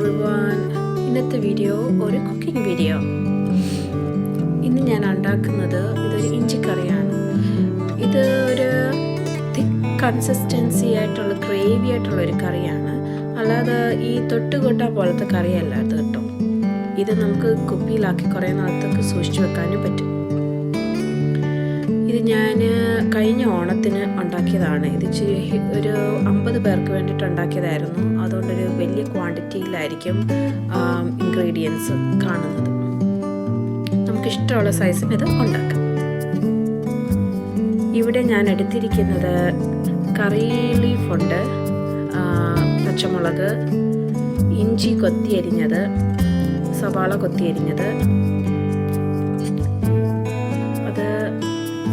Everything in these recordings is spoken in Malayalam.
everyone. ഇന്നത്തെ വീഡിയോ ഒരു കുക്കിംഗ് വീഡിയോ. ഇന്ന് ഞാൻ ഉണ്ടാക്കുന്നത് ഇതൊരു ഇഞ്ചി കറിയാണ്. ഇത് ഒരു തിക്ക് കൺസിസ്റ്റൻസി ആയിട്ടുള്ള ഗ്രേവി ആയിട്ടുള്ള ഒരു കറിയാണ്. അല്ലാതെ ഈ തൊട്ടുകൊട്ടാ പോലത്തെ കറിയല്ല ഇത് കേട്ടോ. ഇത് നമുക്ക് കുപ്പിയിലാക്കി കുറേ നാളത്തേക്ക് സൂക്ഷിച്ചു വെക്കാനും പറ്റും. ഇത് ഞാൻ കഴിഞ്ഞ ഓണത്തിന് ഉണ്ടാക്കിയതാണ്. ഇത് ഒരു 50 പേർക്ക് വേണ്ടിയിട്ട് ഉണ്ടാക്കിയതായിരുന്നു. അതുകൊണ്ടൊരു വലിയ ക്വാണ്ടിറ്റിയിലായിരിക്കും ഇൻഗ്രീഡിയൻസ് കാണുന്നത്. നമുക്കിഷ്ടമുള്ള സൈസിന് ഇത് ഉണ്ടാക്കാം. ഇവിടെ ഞാൻ എടുത്തിരിക്കുന്നത് കറി ലീഫുണ്ട്, പച്ചമുളക്, ഇഞ്ചി കൊത്തിയരിഞ്ഞത്, സവാള കൊത്തിയരിഞ്ഞത്.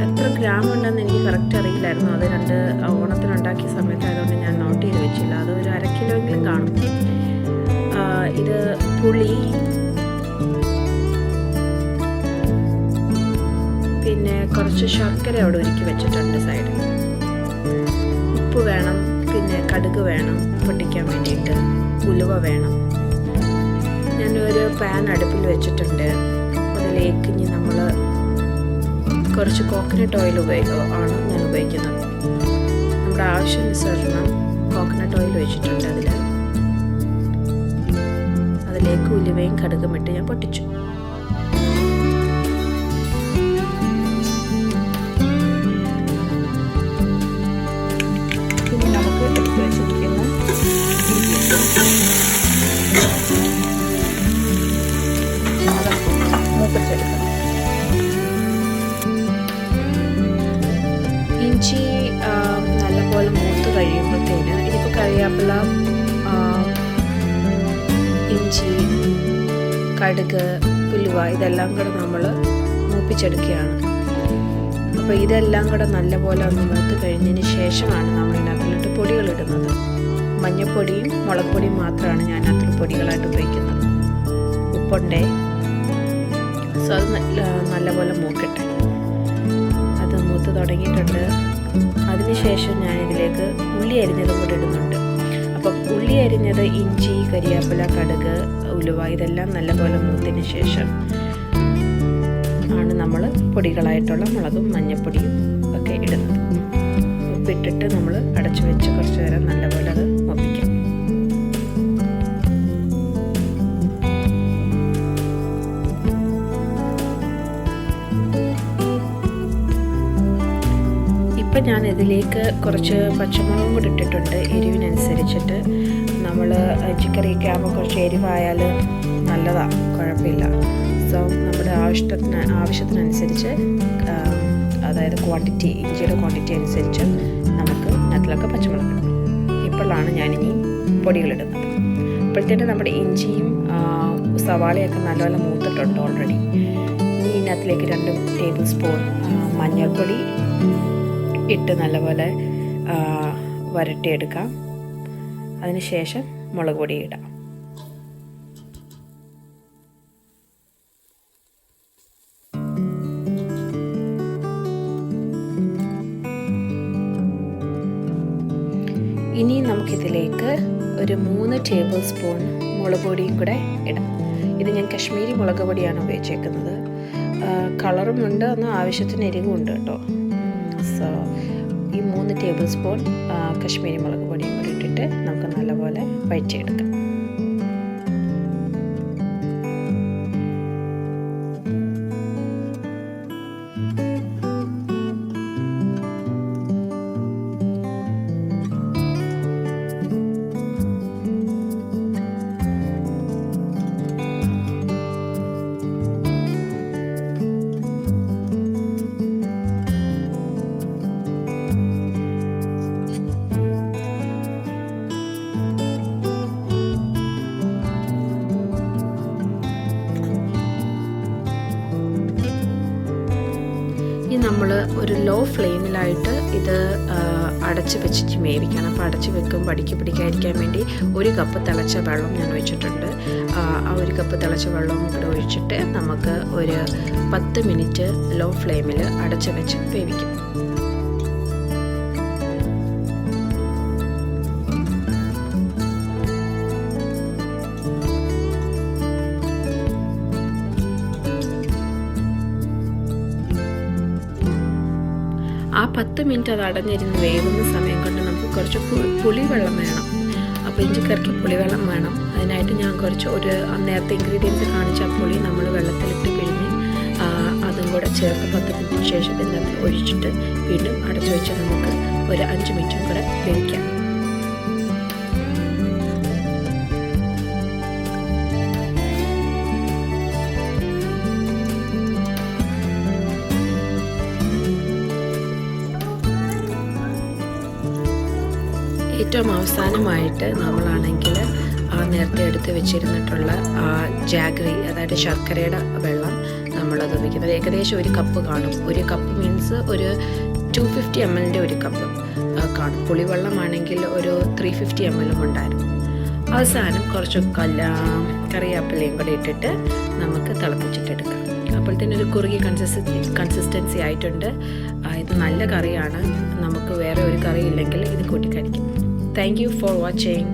എത്ര ഗ്രാം ഉണ്ടെന്ന് എനിക്ക് കറക്റ്റ് അറിയില്ലായിരുന്നു. അത് ഓണത്തിനുണ്ടാക്കിയ സമയത്തായതുകൊണ്ട് ഞാൻ നോട്ട് ചെയ്ത് വെച്ചില്ല. അത് ഒരു 1/2 കിലോയെങ്കിലും കാണും. ഇത് പുളി, പിന്നെ കുറച്ച് ശർക്കര അവിടെ ഒരുക്കി വെച്ചിട്ടുണ്ട് സൈഡിൽ. ഉപ്പ് വേണം, പിന്നെ കടുക് വേണം പൊട്ടിക്കാൻ വേണ്ടിയിട്ട്, ഉലുവ വേണം. ഞാനൊരു പാൻ അടുപ്പിൽ വെച്ചിട്ടുണ്ട്. അതിലേക്ക് ഇനി നമ്മൾ കുറച്ച് കോക്കനട്ട് ഓയിൽ ആണ് ഞാൻ ഉപയോഗിക്കുന്നത്. നമ്മുടെ ആവശ്യാനുസരണം കോക്കനട്ട് ഓയിൽ ഒഴിച്ചിട്ടുണ്ട്. അതിലേക്ക് ഉലുവയും കടുകും ഇട്ട് ഞാൻ പൊട്ടിച്ചു. ഇനി നമുക്ക് എടുത്ത് വെച്ചിരിക്കുന്ന മൂപ്പിച്ചെടുക്കണം. ഇഞ്ചി നല്ലപോലെ മൂത്ത് കഴിയുമ്പോഴത്തേന് ഇതിപ്പോൾ കറിവേപ്പില, ഇഞ്ചി, കടുക്, ഉലുവ ഇതെല്ലാം കൂടെ നമ്മൾ മൂപ്പിച്ചെടുക്കുകയാണ്. അപ്പോൾ ഇതെല്ലാം കൂടെ നല്ലപോലെ ഒന്ന് മൂത്ത് കഴിഞ്ഞതിന് ശേഷമാണ് നമ്മൾ ഇതിനകത്തിലോട്ട് പൊടികൾ ഇടുന്നത്. മഞ്ഞൾപ്പൊടിയും മുളക് പൊടിയും മാത്രമാണ് ഞാൻ അതിൽ പൊടികളായിട്ട് ഉപയോഗിക്കുന്നത്. ഉപ്പുണ്ടേ, സോ അത് നല്ലപോലെ മൂക്കട്ടെ. അത് മൂത്ത് തുടങ്ങിയിട്ടുണ്ട്. അതിനുശേഷം ഞാനിതിലേക്ക് ഉള്ളി അരിഞ്ഞതും കൂടി ഇടുന്നുണ്ട്. അപ്പം ഉള്ളി അരിഞ്ഞത്, ഇഞ്ചി, കരിവേപ്പില, കടുക്, ഉലുവ ഇതെല്ലാം നല്ലപോലെ മൂത്തതിന് ശേഷം ആണ് നമ്മൾ പൊടികളായിട്ടുള്ള മുളകും മഞ്ഞൾപ്പൊടിയും ഒക്കെ ഇടുന്നത്. ഉപ്പിട്ടിട്ട് നമ്മൾ അടച്ചു വെച്ച് കുറച്ച് നേരം നല്ലപോലെ അത് മൂപ്പിക്കാം. ഇപ്പം ഞാൻ ഇതിലേക്ക് കുറച്ച് പച്ചമുളകും കൂടി ഇട്ടിട്ടുണ്ട്, എരിവിനനുസരിച്ചിട്ട്. നമ്മൾ ചിക്കറിയൊക്കെ ആകുമ്പോൾ കുറച്ച് എരിവായാൽ നല്ലതാണ്, കുഴപ്പമില്ല. സോ നമ്മുടെ ആവശ്യത്തിനനുസരിച്ച്, അതായത് ക്വാണ്ടിറ്റി, ഇഞ്ചിയുടെ ക്വാണ്ടിറ്റി അനുസരിച്ച് നമുക്ക് അതിലൊക്കെ പച്ചമുളക് ഇടണം. ഇപ്പോഴാണ് ഞാനിനി പൊടികളിടുന്നത്. അപ്പോഴത്തേനും നമ്മുടെ ഇഞ്ചിയും സവാളയൊക്കെ നല്ലപോലെ മൂത്തിട്ടുണ്ട് ഓൾറെഡി. ഇനി ഇതിനകത്തിലേക്ക് 2 ടേബിൾ സ്പൂൺ മഞ്ഞൾപ്പൊടി ഇട്ട് നല്ലപോലെ വരട്ടിയെടുക്കാം. അതിനുശേഷം മുളക് പൊടി ഇടാം. ഇനി നമുക്കിതിലേക്ക് ഒരു 3 ടേബിൾ സ്പൂൺ മുളക് പൊടിയും കൂടെ ഇടാം. ഇത് ഞാൻ കശ്മീരി മുളക് പൊടിയാണ് ഉപയോഗിച്ചേക്കുന്നത്. കളറുമുണ്ട്, എന്നാൽ ആവശ്യത്തിന് എരിവുണ്ട് കേട്ടോ. സോ ഈ 3 ടേബിൾ സ്പൂൺ കശ്മീരി മുളക് പൊടിയും കൂടി ഇട്ടിട്ട് നമുക്ക് നല്ലപോലെ വഴറ്റിയെടുക്കാം. നമ്മൾ ഒരു ലോ ഫ്ലെയിമിലായിട്ട് ഇത് അടച്ച് വെച്ചിട്ട് വേവിക്കണം. അപ്പോൾ അടച്ച് വെക്കുമ്പോൾ അടിക്ക് പിടിക്കാതിരിക്കാൻ വേണ്ടി 1 കപ്പ് തിളച്ച വെള്ളം ഞാൻ ഒഴിച്ചിട്ടുണ്ട്. ആ 1 കപ്പ് തിളച്ച വെള്ളവും കൂടെ ഒഴിച്ചിട്ട് നമുക്ക് ഒരു 10 മിനിറ്റ് ലോ ഫ്ലെയിമിൽ അടച്ച് വെച്ച് വേവിക്കും. 10 മിനിറ്റ് അത് അടഞ്ഞിരുന്ന് വേകുന്ന സമയം കൊണ്ട് നമുക്ക് കുറച്ച് പുളിവെള്ളം വേണം. അപ്പോൾ ഇഞ്ചിക്കറിക്ക് പുളിവെള്ളം വേണം. അതിനായിട്ട് ഞാൻ കുറച്ച് നേരത്തെ ഇൻഗ്രീഡിയൻസ് കാണിച്ച പുളി നമ്മൾ വെള്ളത്തിലിട്ട് പിഴിഞ്ഞ് അതും കൂടെ ചേർത്ത് 10 മിനിറ്റിന് ശേഷം ഇതിനകത്ത് ഒഴിച്ചിട്ട് വീണ്ടും അടച്ചു വെച്ച് നമുക്ക് ഒരു 5 മിനിറ്റും കൂടെ വേവിക്കാം. ഏറ്റവും അവസാനമായിട്ട് നമ്മളാണെങ്കിൽ നേരത്തെ എടുത്ത് വെച്ചിരുന്നിട്ടുള്ള ജാഗ്രി, അതായത് ശർക്കരയുടെ വെള്ളം നമ്മളത് ഒഴിക്കുന്നത്. ഏകദേശം 1 കപ്പ് കാണും. 1 കപ്പ് മീൻസ് ഒരു 250 ml ഒരു കപ്പ് കാണും. പുളിവെള്ളമാണെങ്കിൽ ഒരു 350 ml ഉണ്ടായിരുന്നു. അവസാനം കുറച്ച് കറിവേപ്പിലയും കൂടെ ഇട്ടിട്ട് നമുക്ക് തിളപ്പിച്ചിട്ടെടുക്കാം. അപ്പോഴത്തേനും ഒരു കുറുകിയ കൺസിസ്റ്റൻസി ആയിട്ടുണ്ട്. ഇത് നല്ല കറിയാണ്. നമുക്ക് വേറെ ഒരു കറി ഇല്ലെങ്കിൽ ഇത് കൂട്ടി കഴിക്കാം. Thank you for watching.